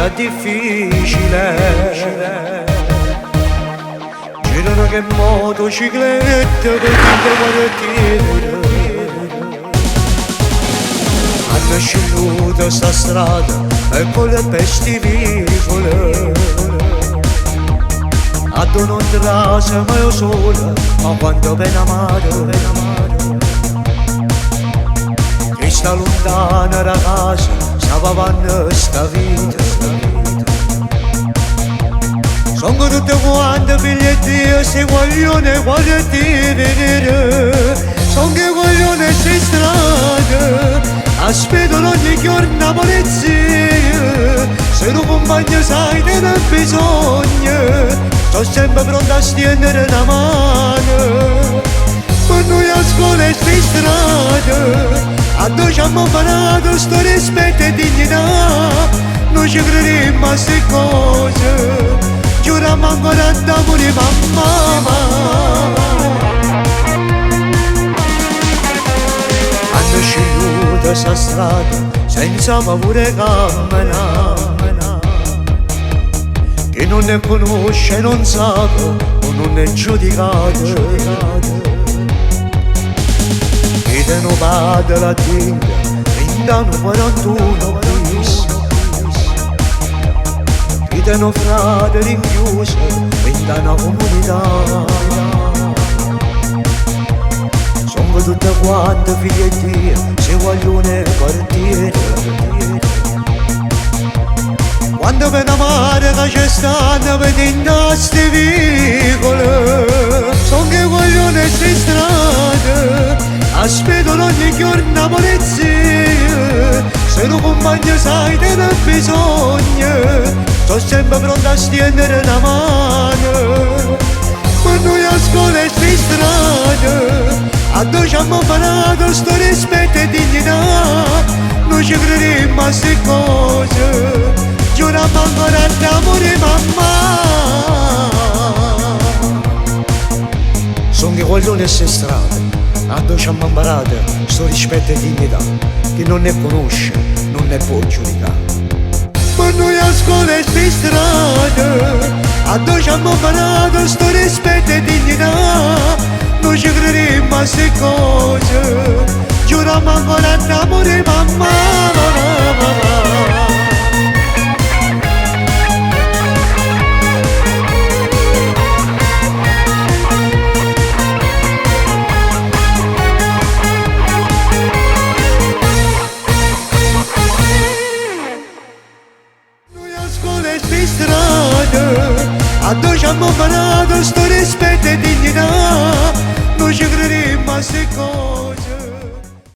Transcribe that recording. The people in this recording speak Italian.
vita difficile. Girano che motociclette per tante quartiere. Hanno scelluto sta strada e con le pesti vicole. Ad non trase ma io sola, ma quando ben amato. Che sta lontana da casa, stava avanti sta vita. Sono tutte quante biglietti se vogliono vedere. Sono che vogliono essere strade, aspettano ogni giorno la polizia. Se un compagno sai che non bisogna, sto sempre pronto a stendere la mano. Per noi a scuola e si strada, a noi ci abbiamo imparato sto rispetto e dignità. Non ci crediamo a queste cose, giuriamo ancora d'amore mamma. Hanno scelto sta strada senza paura e camminare. Chi non ne conosce non sa o non è giudicato. Chi te non vada la tinta, brindano 41 bis. Chi te non frate rinchiuso, brindano comunità. Sono tutte quante figlie di Dio, se vogliono partire. Quando per amare che c'è stanno vedendo sti vicoli. Sono che vogliono essere strade, aspettano ogni giorno la polizia. Se un compagno sai che non bisogna, sto sempre pronto a stendere la mano. Per noi a scuola e si strada, a noi ci abbiamo imparato sto rispetto e dignità. Non ci crediamo a queste cose, giuriamo ancora d'amore mamma. Sono che vogliono essere strade, a noi ci abbiamo imparato sto rispetto e dignità. Chi non ne conosce non ne può giudicare. Per noi a scuola e si strada, a noi ci abbiamo imparato sto rispetto e dignità. Non ci crediamo a queste cose, giuriamo ancora d'amore mamma. A noi ci abbiamo imparato sto rispetto e